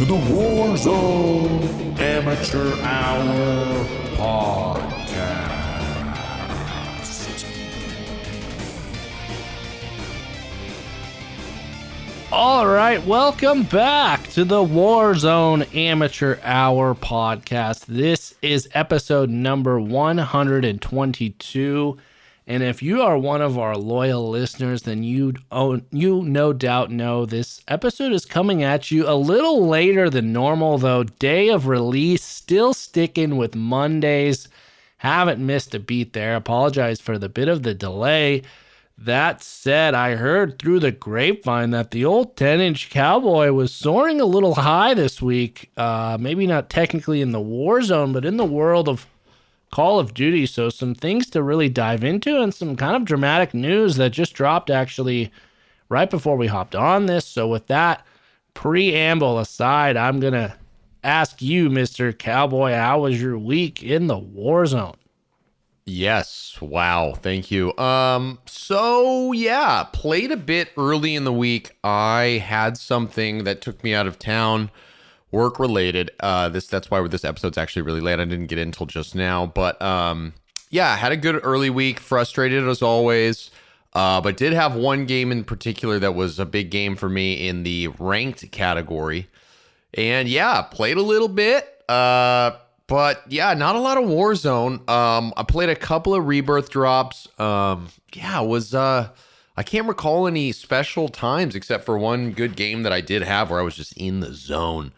to the Warzone Amateur Hour podcast. All right, welcome back to the Warzone Amateur Hour podcast. This is episode number 122. And if you are one of our loyal listeners, then you no doubt know this episode is coming at you a little later than normal, though. Day of release, still sticking with Mondays. Haven't missed a beat there. Apologize for the bit of the delay. That said, I heard through the grapevine that the old 10-inch cowboy was soaring a little high this week. Maybe not technically in the Warzone, but in the world of Call of Duty. So some things to really dive into and some kind of dramatic news that just dropped actually right before we hopped on this. So with that preamble aside, I'm going to ask you, Mr. Cowboy, how was your week in the Warzone? Yes. Wow. Thank you. So yeah, played a bit early in the week. I had something that took me out of town, work related. That's why this episode's actually really late. I didn't get in until just now, but yeah, had a good early week. Frustrated as always, but did have one game in particular that was a big game for me in the ranked category, and yeah, played a little bit. But yeah, not a lot of Warzone. I played a couple of rebirth drops. I can't recall any special times except for one good game that I did have where I was just in the zone.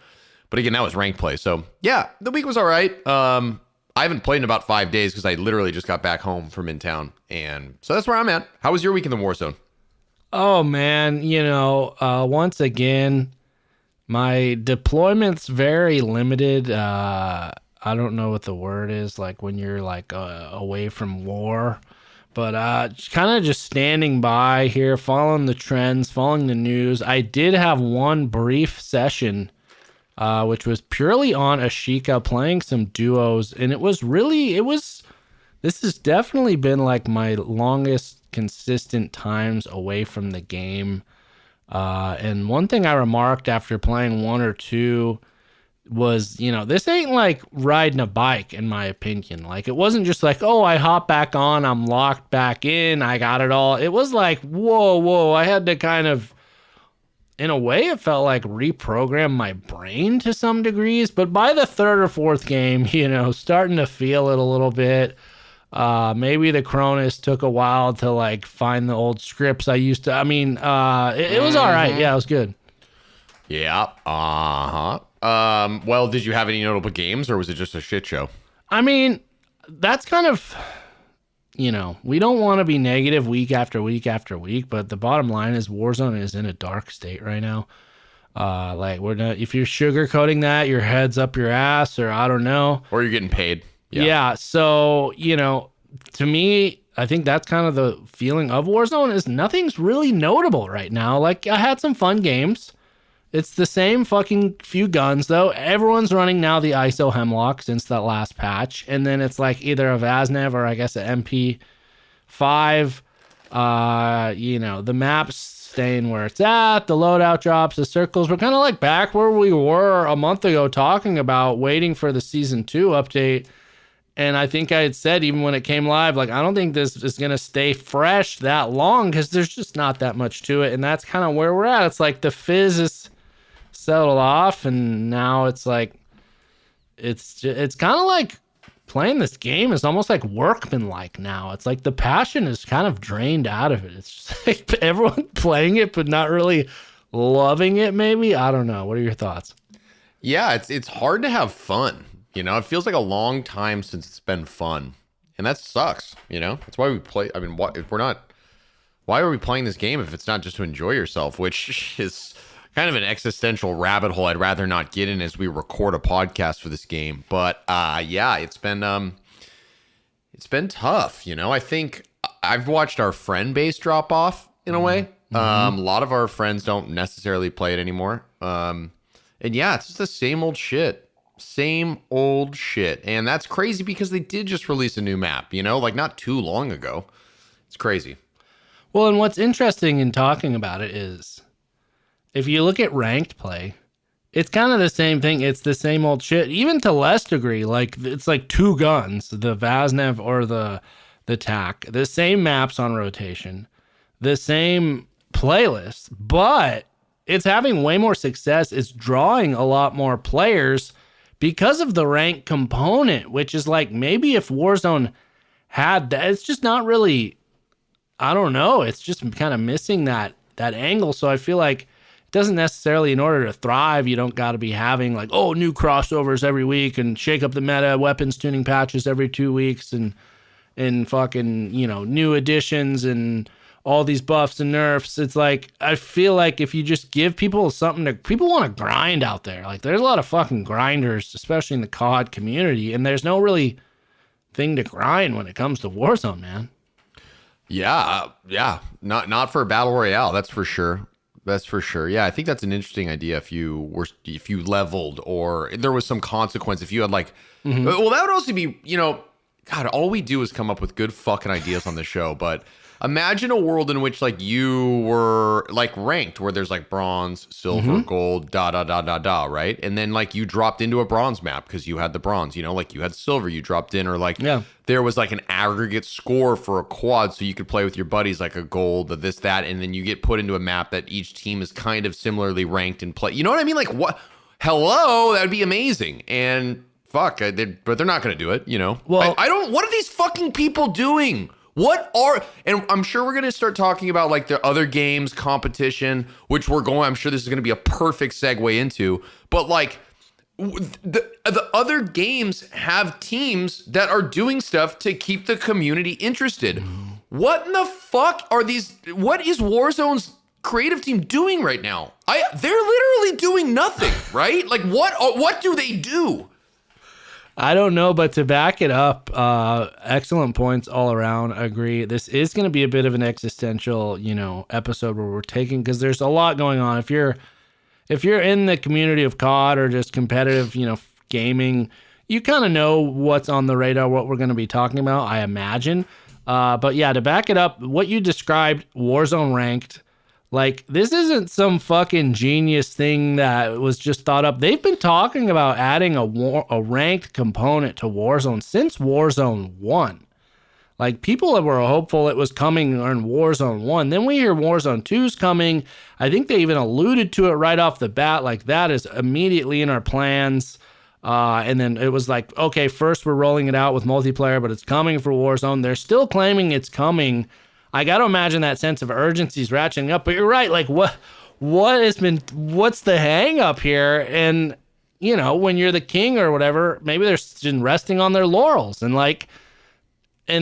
But again, that was ranked play. So yeah, the week was all right. I haven't played in about 5 days because I literally just got back home from in town. And so that's where I'm at. How was your week in the Warzone? Oh, man. Once again, my deployment's very limited. I don't know what the word is, like when you're like away from war. But kind of just standing by here, following the trends, following the news. I did have one brief session which was purely on Ashika, playing some duos, and this has definitely been like my longest consistent times away from the game. And one thing I remarked after playing one or two was, this ain't like riding a bike, in my opinion. Like, it wasn't just like, oh, I hop back on, I'm locked back in, I got it all. It was like, whoa, I had to kind of, in a way, it felt like reprogram my brain to some degrees. But by the third or fourth game, starting to feel it a little bit. Maybe the Cronus took a while to like find the old scripts I used to. It was all right. Yeah, it was good. Yeah. Well, did you have any notable games, or was it just a shit show? That's kind of, we don't want to be negative week after week after week, but the bottom line is Warzone is in a dark state right now. We're not, if you're sugarcoating that, your head's up your ass, or I don't know. Or you're getting paid. Yeah. So, to me, I think that's kind of the feeling of Warzone is nothing's really notable right now. Like, I had some fun games. It's the same fucking few guns, though. Everyone's running now the ISO Hemlock since that last patch. And then it's like either a Vaznev or I guess an MP5. The map's staying where it's at. The loadout drops, the circles. We're kind of like back where we were a month ago talking about waiting for the Season 2 update. And I think I had said, even when it came live, like, I don't think this is going to stay fresh that long because there's just not that much to it. And that's kind of where we're at. It's like the fizz is settled off, and now it's like it's kind of like playing this game is almost like workman-like now. It's like the passion is kind of drained out of it. It's just like everyone playing it but not really loving it, maybe. I don't know. What are your thoughts? Yeah, it's hard to have fun. It feels like a long time since it's been fun, and that sucks. That's why we play. Why are we playing this game if it's not just to enjoy yourself, which is kind of an existential rabbit hole I'd rather not get in as we record a podcast for this game. But yeah, it's been tough. I think I've watched our friend base drop off in a way. A lot of our friends don't necessarily play it anymore. And yeah, it's just the same old shit. And that's crazy because they did just release a new map, like not too long ago. It's crazy. Well, and what's interesting in talking about it is if you look at ranked play, it's kind of the same thing. It's the same old shit, even to less degree. Like it's like two guns, the Vaznev or the TAC, the same maps on rotation, the same playlist, but it's having way more success. It's drawing a lot more players because of the rank component, which is like maybe if Warzone had that, it's just not really. I don't know. It's just kind of missing that angle. So I feel like it doesn't necessarily, in order to thrive, you don't got to be having like, oh, new crossovers every week and shake up the meta, weapons tuning patches every 2 weeks and fucking, you know, new additions and all these buffs and nerfs. It's like, I feel like if you just give people something to, people want to grind out there. Like there's a lot of fucking grinders, especially in the COD community, and there's no really thing to grind when it comes to Warzone, man. Yeah. Not for a battle royale. That's for sure. Yeah, I think that's an interesting idea. If you leveled or there was some consequence, if you had like, well, that would also be, you know, God, all we do is come up with good fucking ideas on the show. But imagine a world in which like you were like ranked, where there's like bronze, silver, gold, right? And then like you dropped into a bronze map because you had the bronze, you know, like you had silver, you dropped in, or like there was like an aggregate score for a quad, so you could play with your buddies, like a gold, a this, that, and then you get put into a map that each team is kind of similarly ranked and play. You know what I mean? Like what? Hello, that would be amazing. And fuck, but they're not going to do it, you know? Well, I don't, what are these fucking people doing? And I'm sure we're going to start talking about like the other games competition, which I'm sure this is going to be a perfect segue into, but like the other games have teams that are doing stuff to keep the community interested. What in the fuck what is Warzone's creative team doing right now? They're literally doing nothing, right? Like what do they do? I don't know, but to back it up, excellent points all around. I agree. This is going to be a bit of an existential, you know, episode where we're taking, because there's a lot going on. If you're in the community of COD or just competitive, you know, gaming, you kind of know what's on the radar, what we're going to be talking about, I imagine. But yeah, to back it up, what you described, Warzone ranked, like, this isn't some fucking genius thing that was just thought up. They've been talking about adding a ranked component to Warzone since Warzone 1. Like, people were hopeful it was coming in Warzone 1. Then we hear Warzone 2's coming. I think they even alluded to it right off the bat. Like, that is immediately in our plans. And then it was like, okay, first we're rolling it out with multiplayer, but it's coming for Warzone. They're still claiming it's coming. I got to imagine that sense of urgency is ratcheting up, but you're right. Like what's the hang up here? And you know, when you're the king or whatever, maybe they're just resting on their laurels and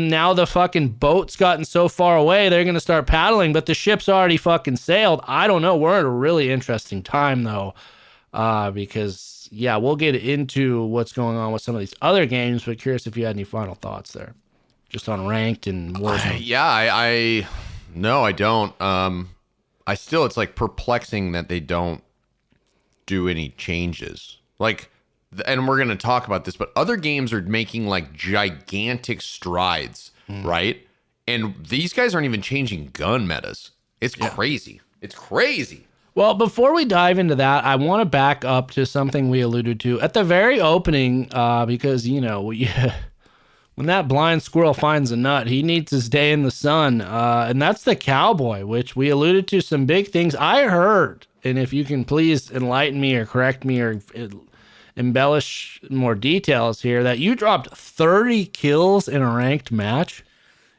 now the fucking boat's gotten so far away, they're going to start paddling, but the ship's already fucking sailed. I don't know. We're at a really interesting time though. Because yeah, we'll get into what's going on with some of these other games, but curious if you had any final thoughts there. Just on ranked and Warzone. No, I don't. It's like perplexing that they don't do any changes. Like, and we're going to talk about this, but other games are making like gigantic strides, right? And these guys aren't even changing gun metas. It's crazy. It's crazy. Well, before we dive into that, I want to back up to something we alluded to at the very opening, because, you know, when that blind squirrel finds a nut, he needs to stay in the sun. And that's the cowboy, which we alluded to some big things I heard. And if you can please enlighten me or correct me or embellish more details here, that you dropped 30 kills in a ranked match.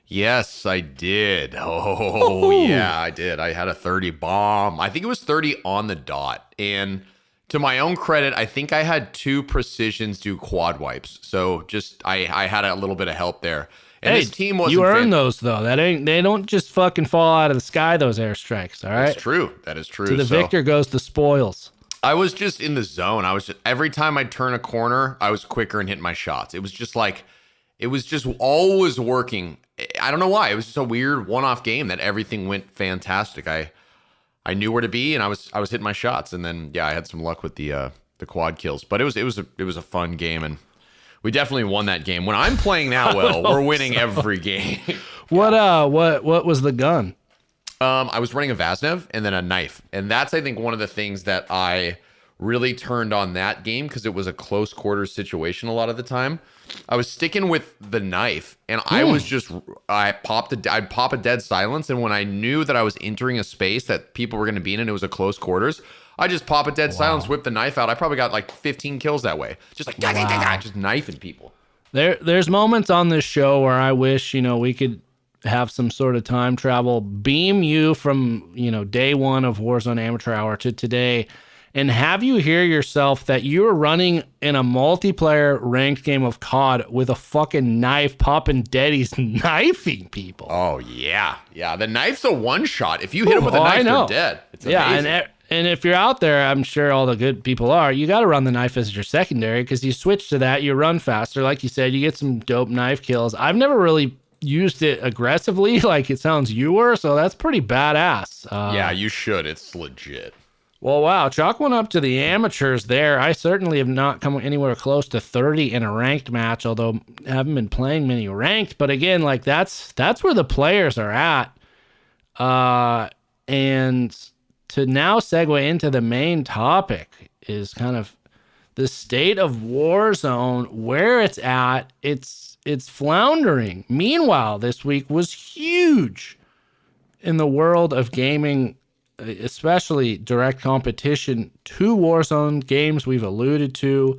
Yes, I did. Oh, yeah, I did. I had a 30 bomb. I think it was 30 on the dot. And to my own credit, I think I had 2 precisions do quad wipes. So just I had a little bit of help there. And this team wasn't. You earned those though. They don't just fucking fall out of the sky, those airstrikes. All right. That's true. That is true. To the victor goes the spoils. I was just in the zone. Every time I'd turn a corner, I was quicker and hitting my shots. It was just always working. I don't know why. It was just a weird one-off game that everything went fantastic. I knew where to be, and I was hitting my shots, and then I had some luck with the quad kills. But it was a fun game, and we definitely won that game. When I'm playing that well, we're winning every game. What was the gun? I was running a Vaznev and then a knife, and that's I think one of the things that I really turned on that game because it was a close quarters situation a lot of the time. I was sticking with the knife, and I'd pop a dead silence, and when I knew that I was entering a space that people were going to be in and it was a close quarters, I just pop a dead silence, whip the knife out. I probably got like 15 kills that way. Just like just knifing people. There's moments on this show where I wish, we could have some sort of time travel, beam you from, day one of Warzone Amateur Hour to today, and have you hear yourself that you're running in a multiplayer ranked game of COD with a fucking knife, popping deadies, knifing people. Oh, yeah. Yeah, the knife's a one-shot. If you hit them with a knife, they're dead. It's amazing. And if you're out there, I'm sure all the good people are, you got to run the knife as your secondary because you switch to that, you run faster. Like you said, you get some dope knife kills. I've never really used it aggressively like it sounds you were, so that's pretty badass. Yeah, you should. It's legit. Well, wow. Chalk went up to the amateurs there. I certainly have not come anywhere close to 30 in a ranked match, although I haven't been playing many ranked. But again, like that's where the players are at. And to now segue into the main topic is kind of the state of Warzone, where it's at. It's floundering. Meanwhile, this week was huge in the world of gaming, especially direct competition to Warzone games we've alluded to.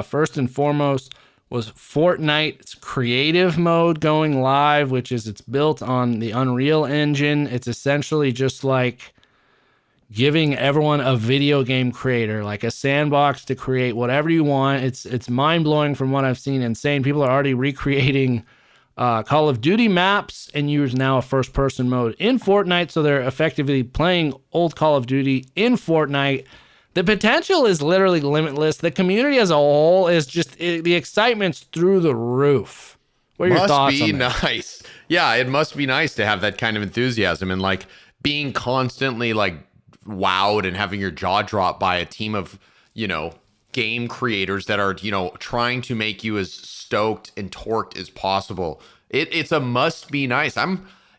First and foremost was Fortnite's creative mode going live, which is it's built on the Unreal Engine. It's essentially just like giving everyone a video game creator, like a sandbox to create whatever you want. It's mind-blowing from what I've seen. Insane. People are already recreating Call of Duty maps and use now a first-person mode in Fortnite, so they're effectively playing old Call of Duty in Fortnite. The potential is literally limitless. The community as a whole is just the excitement's through the roof. What are your thoughts on that? Must be nice. Yeah, it must be nice to have that kind of enthusiasm and like being constantly like wowed and having your jaw drop by a team of, game creators that are, trying to make you as stoked and torqued as possible. It's a must be nice.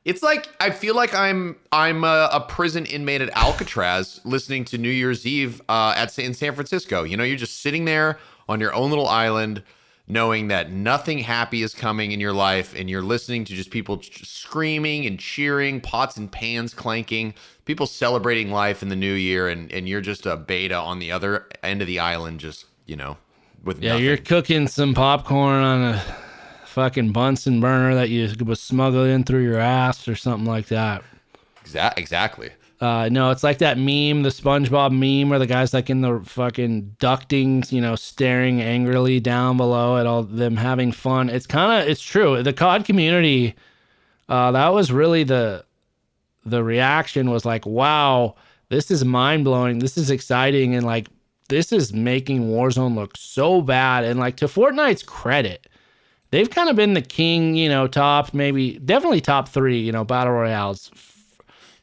It's like I feel like I'm a prison inmate at Alcatraz listening to New Year's Eve in San Francisco. You're just sitting there on your own little island, knowing that nothing happy is coming in your life, and you're listening to just people screaming and cheering, pots and pans clanking, people celebrating life in the new year, and you're just a beta on the other end of the island, just, with nothing. You're cooking some popcorn on a fucking Bunsen burner that you was smuggled in through your ass or something like that. Exactly. No, it's like that meme, the SpongeBob meme, where the guy's like in the fucking ductings, staring angrily down below at all them having fun. It's true. The COD community, that was really the reaction was like, wow, this is mind blowing. This is exciting. And like, this is making Warzone look so bad. And like, to Fortnite's credit, they've kind of been the king, definitely top 3, battle royales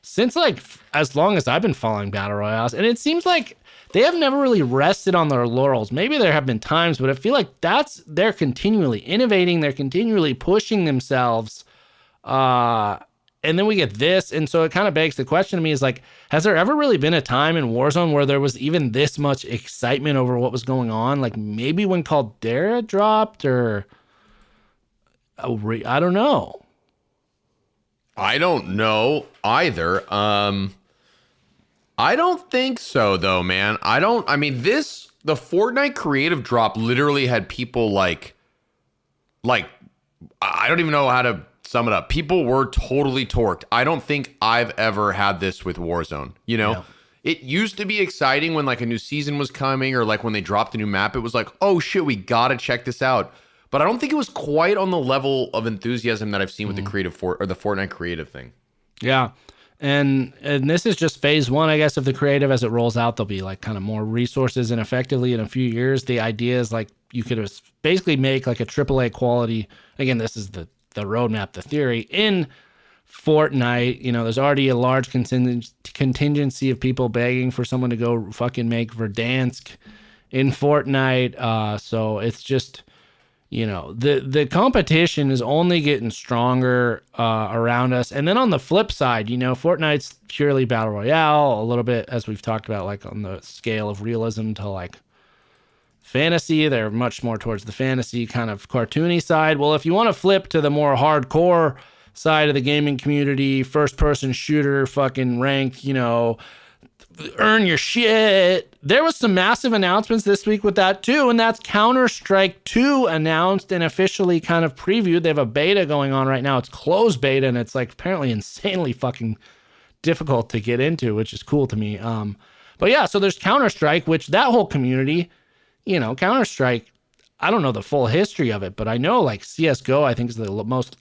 since like as long as I've been following battle royales. And it seems like they have never really rested on their laurels. Maybe there have been times, but I feel like they're continually innovating. They're continually pushing themselves. And then we get this. And so it kind of begs the question to me is like, has there ever really been a time in Warzone where there was even this much excitement over what was going on? Like maybe when Caldera dropped or I don't know. I don't know either. I don't think so though, man. The Fortnite creative drop literally had people like I don't even know how to sum it up. People were totally torqued. I don't think I've ever had this with Warzone. Yeah. It used to be exciting when like a new season was coming or like when they dropped a new map. It was like, oh shit, we gotta check this out. But I don't think it was quite on the level of enthusiasm that I've seen with the the Fortnite creative thing. Yeah. And this is just phase 1, I guess, of the creative. As it rolls out, there'll be like kind of more resources, and effectively in a few years, the idea is like you could basically make like a AAA quality. Again, this is the roadmap, the theory in Fortnite. There's already a large contingency of people begging for someone to go fucking make Verdansk in Fortnite. So it's just, the competition is only getting stronger around us. And then on the flip side, Fortnite's purely battle royale, a little bit, as we've talked about, like on the scale of realism to like fantasy. They're much more towards the fantasy kind of cartoony side. Well, if you want to flip to the more hardcore side of the gaming community, first person shooter, fucking ranked, earn your shit. There was some massive announcements this week with that too, and that's Counter-Strike 2 announced and officially kind of previewed. They have a beta going on right now. It's closed beta, and it's like apparently insanely fucking difficult to get into, which is cool to me. But yeah, so there's Counter-Strike, which that whole community, Counter-Strike, I don't know the full history of it, but I know like CSGO, I think is the most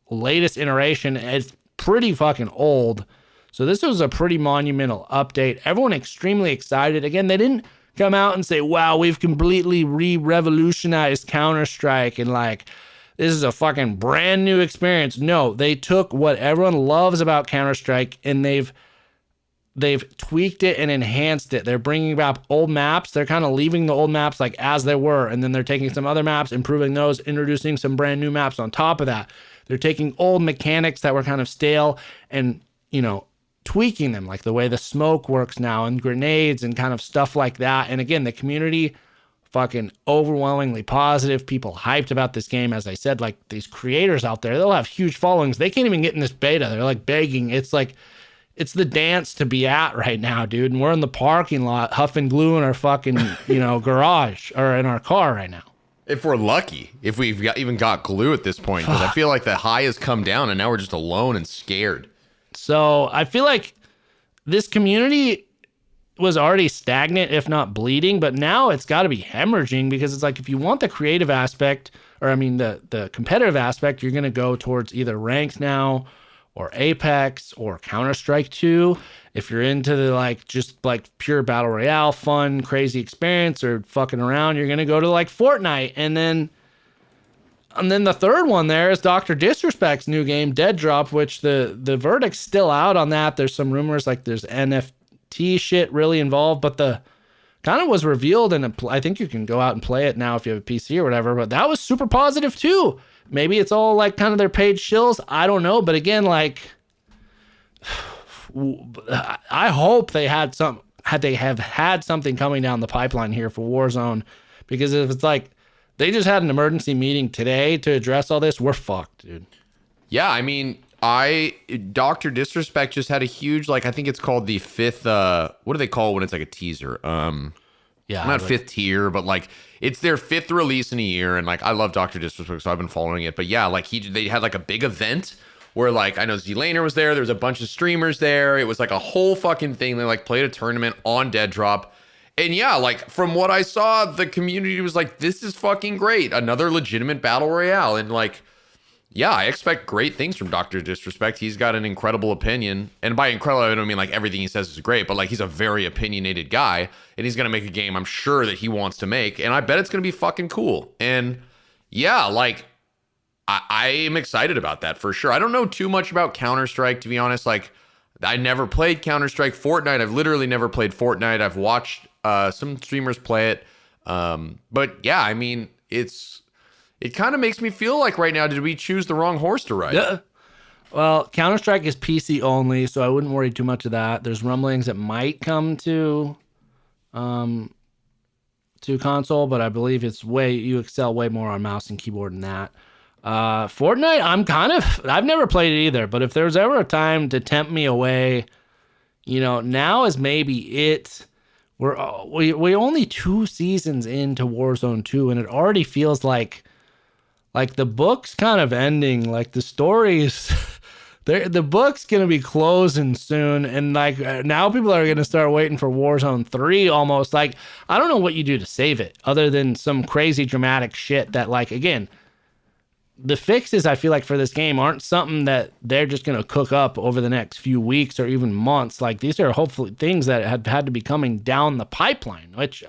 latest iteration. It's pretty fucking old. So this was a pretty monumental update. Everyone extremely excited. Again, they didn't come out and say, wow, we've completely revolutionized Counter-Strike and like, this is a fucking brand new experience. No, they took what everyone loves about Counter-Strike and they've tweaked it and enhanced it. They're bringing back old maps. They're kind of leaving the old maps like as they were. And then they're taking some other maps, improving those, introducing some brand new maps on top of that. They're taking old mechanics that were kind of stale and, tweaking them, like the way the smoke works now and grenades and kind of stuff like that. And again, the community fucking overwhelmingly positive. People hyped about this game. As I said, like these creators out there, they'll have huge followings. They can't even get in this beta. They're like begging. It's like, it's the dance to be at right now, dude. And we're in the parking lot huffing glue in our fucking, garage or in our car right now. If we're lucky, if we've even got glue at this point, because I feel like the high has come down and now we're just alone and scared. So I feel like this community was already stagnant, if not bleeding, but now it's got to be hemorrhaging because it's like if you want the creative aspect, or I mean the competitive aspect, you're going to go towards either ranked now or Apex or Counter-Strike 2. If you're into the just pure battle royale, fun, crazy experience or fucking around, you're going to go to like Fortnite. And then the third one there is Dr. Disrespect's new game, Dead Drop, which the verdict's still out on that. There's some rumors like there's NFT shit really involved, but the kind of was revealed, and I think you can go out and play it now if you have a PC or whatever, but that was super positive too. Maybe it's all like kind of their paid shills. I don't know. But again, like I hope they have had something coming down the pipeline here for Warzone, because if it's like, they just had an emergency meeting today to address all this, we're fucked, dude. Yeah, I mean, Dr. Disrespect just had a huge, I think it's called the fifth, what do they call it when it's like a teaser? Yeah. Not fifth tier, but it's their fifth release in a year. And I love Dr. Disrespect, so I've been following it. But yeah, they had a big event where I know Z-Laner was there. There was a bunch of streamers there. It was a whole fucking thing. They played a tournament on Dead Drop. And yeah, from what I saw, the community was like, this is fucking great. Another legitimate battle royale. And yeah, I expect great things from Dr. Disrespect. He's got an incredible opinion. And by incredible, I don't mean everything he says is great, but he's a very opinionated guy. And he's going to make a game I'm sure that he wants to make. And I bet it's going to be fucking cool. And yeah, I am excited about that for sure. I don't know too much about Counter-Strike, to be honest. I never played Counter-Strike. Fortnite, I've literally never played Fortnite. I've watched some streamers play it. But yeah, I mean, it kind of makes me feel like right now, did we choose the wrong horse to ride? Yeah. Well, Counter-Strike is PC only, so I wouldn't worry too much of that. There's rumblings that might come to console, but I believe you excel way more on mouse and keyboard than that. Fortnite, I've never played it either, but if there's ever a time to tempt me away, now is maybe it. We're only 2 seasons into Warzone 2, and it already feels like the book's kind of ending. The stories, the book's gonna be closing soon, and now people are gonna start waiting for Warzone 3 almost. I don't know what you do to save it other than some crazy dramatic shit that again. The fixes, I feel like, for this game aren't something that they're just going to cook up over the next few weeks or even months. These are hopefully things that have had to be coming down the pipeline, which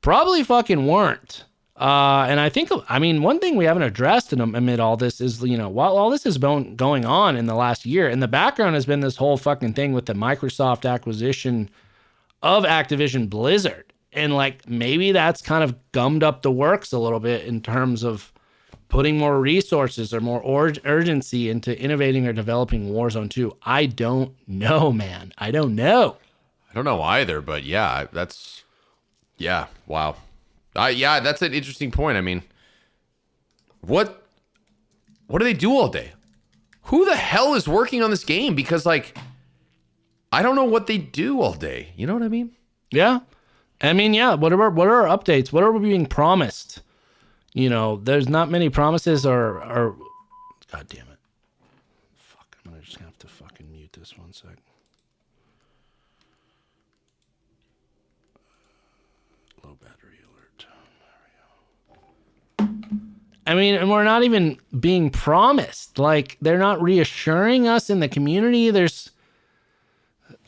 probably fucking weren't. And I think, one thing we haven't addressed amid all this is, while all this has been going on in the last year, in the background has been this whole fucking thing with the Microsoft acquisition of Activision Blizzard. And like maybe that's kind of gummed up the works a little bit in terms of putting more resources or more urgency into innovating or developing Warzone 2. I don't know, man. I don't know. I don't know either, but yeah, wow. That's an interesting point. I mean, what do they do all day? Who the hell is working on this game? Because like, I don't know what they do all day. You know what I mean? Yeah. I mean, yeah. What are our updates? What are we being promised? You know, there's not many promises or God damn it. Fuck, I'm just gonna have to fucking mute this one sec. Low battery alert. There we go. I mean, and we're not even being promised. Like, they're not reassuring us in the community.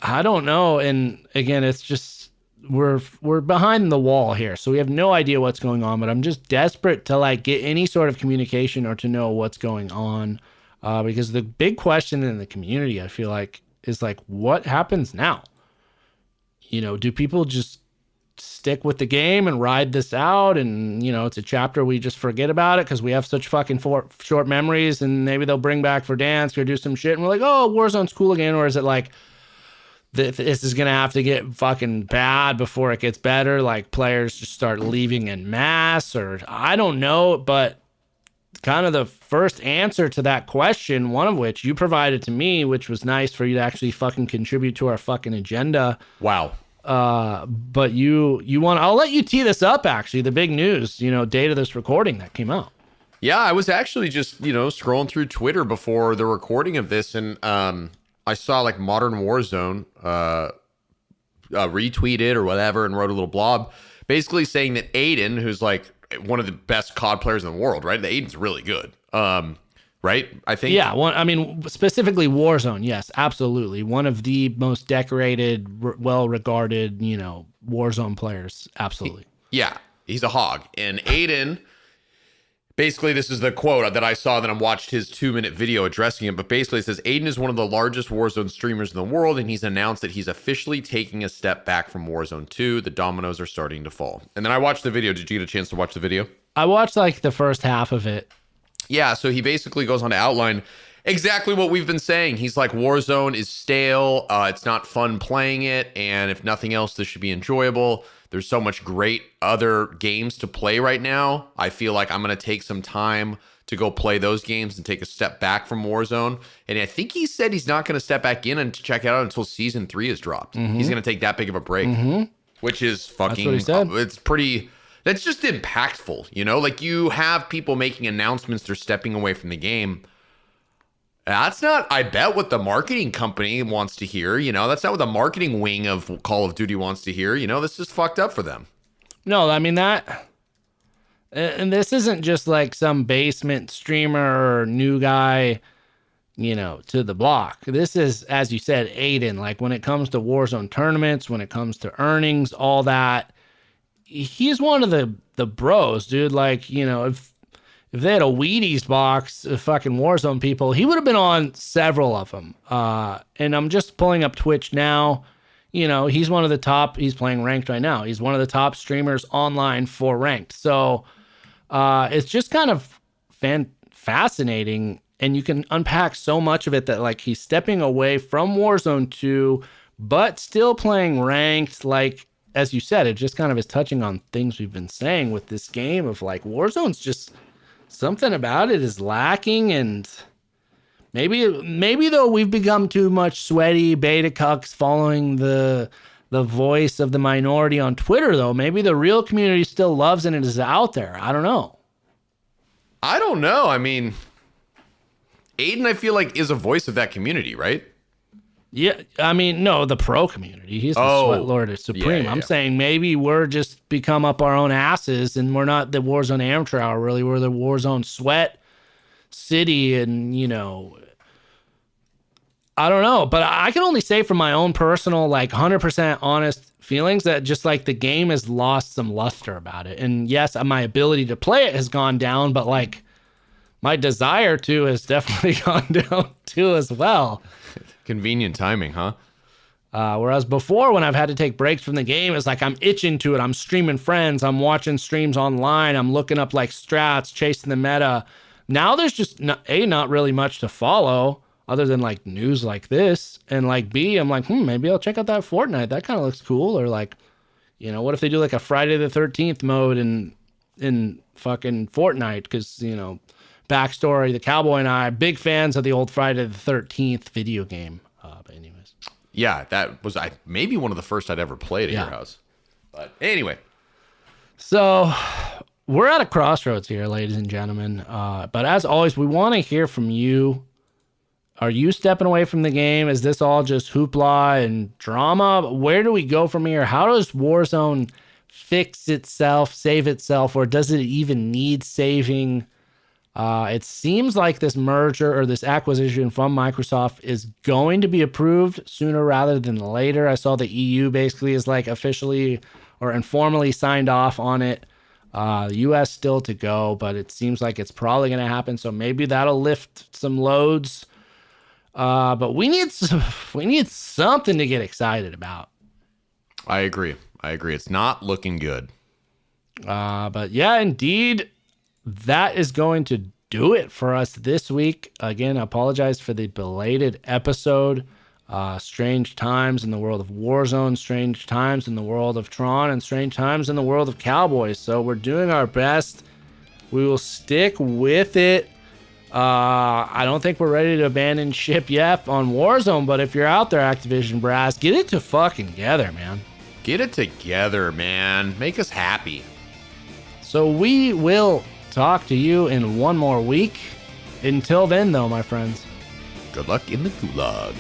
I don't know. And again, it's just we're behind the wall here, so we have no idea what's going on. But I'm just desperate to like get any sort of communication or to know what's going on, because the big question in the community, I feel like, is like, what happens now? You know, do people just stick with the game and ride this out, and you know, it's a chapter we just forget about it because we have such fucking short memories, and maybe they'll bring back Verdansk or do some shit and we're like, oh, Warzone's cool again? Or is it like, this is going to have to get fucking bad before it gets better? Like players just start leaving en masse, or I don't know. But kind of the first answer to that question, one of which you provided to me, which was nice for you to actually fucking contribute to our fucking agenda. Wow. But you want, I'll let you tee this up, actually, the big news, you know, date of this recording that came out. Yeah, I was actually just, you know, scrolling through Twitter before the recording of this, and I saw like Modern Warzone retweeted or whatever and wrote a little blob basically saying that Aiden, who's like one of the best COD players in the world, right? The Aiden's really good. Right? I think. Yeah, I mean, specifically Warzone, yes, absolutely. One of the most decorated, well-regarded, you know, Warzone players, absolutely. He's a hog. And Aiden, basically, this is the quote that I saw that I watched his 2-minute video addressing it, but basically it says, Aiden is one of the largest Warzone streamers in the world, and he's announced that he's officially taking a step back from Warzone 2. The dominoes are starting to fall. And then I watched the video. Did you get a chance to watch the video? I watched like the first half of it. Yeah, so he basically goes on to outline exactly what we've been saying. He's like, Warzone is stale. It's not fun playing it. And if nothing else, this should be enjoyable. There's so much great other games to play right now. I feel like I'm going to take some time to go play those games and take a step back from Warzone. And I think he said he's not going to step back in and check it out until Season 3 is dropped. Mm-hmm. He's going to take that big of a break, which is fucking, that's what he said. It's pretty... That's just impactful, you know? Like, you have people making announcements they're stepping away from the game. That's not, I bet, what the marketing company wants to hear, you know? That's not what the marketing wing of Call of Duty wants to hear, you know? This is fucked up for them. No, I mean, that... And this isn't just like some basement streamer or new guy, you know, to the block. This is, as you said, Aiden. Like, when it comes to Warzone tournaments, when it comes to earnings, all that... He's one of the bros, dude. Like, you know, if they had a Wheaties box of fucking Warzone people, he would have been on several of them. And I'm just pulling up Twitch now. You know, he's one of the top. He's playing ranked right now. He's one of the top streamers online for ranked. So it's just kind of fascinating. And you can unpack so much of it that, like, he's stepping away from Warzone 2, but still playing ranked. Like, as you said, it just kind of is touching on things we've been saying with this game of like, Warzone's just something about it is lacking. And maybe though we've become too much sweaty beta cucks following the voice of the minority on Twitter, though. Maybe the real community still loves it and is out there. I don't know. I don't know. I mean, Aiden, I feel like, is a voice of that community, right? Yeah, I mean, no, the pro community. He's the Sweat Lord Supreme. I'm saying maybe we're just become up our own asses, and we're not the Warzone Amateur Hour, really. We're the Warzone Sweat City, and, you know, I don't know. But I can only say from my own personal, like, 100% honest feelings that just, like, the game has lost some luster about it. And, yes, my ability to play it has gone down, but, like, my desire to has definitely gone down, too, as well. Convenient timing, huh? Whereas before, when I've had to take breaks from the game, it's like I'm itching to it. I'm streaming friends. I'm watching streams online. I'm looking up like strats, chasing the meta. Now there's just not really much to follow other than like news like this. And like B, I'm like, maybe I'll check out that Fortnite. That kind of looks cool. Or like, what if they do like a Friday the 13th mode in fucking Fortnite? Because, backstory, the Cowboy and I are big fans of the old Friday the 13th video game. But anyways. Yeah, that was maybe one of the first I'd ever played at your house. But anyway. So we're at a crossroads here, ladies and gentlemen. But as always, we want to hear from you. Are you stepping away from the game? Is this all just hoopla and drama? Where do we go from here? How does Warzone fix itself, save itself, or does it even need saving? It seems like this merger or this acquisition from Microsoft is going to be approved sooner rather than later. I saw the EU basically is like officially or informally signed off on it. The US still to go, but it seems like it's probably going to happen. So maybe that'll lift some loads. But we need something to get excited about. I agree. It's not looking good. But yeah, indeed, that is going to do it for us this week. Again, I apologize for the belated episode. Strange times in the world of Warzone, strange times in the world of Tron, and strange times in the world of Cowboys. So we're doing our best. We will stick with it. I don't think we're ready to abandon ship yet on Warzone, but if you're out there, Activision Brass, get it to fucking together, man. Get it together, man. Make us happy. So we will talk to you in one more week. Until then, though, my friends. Good luck in the gulag.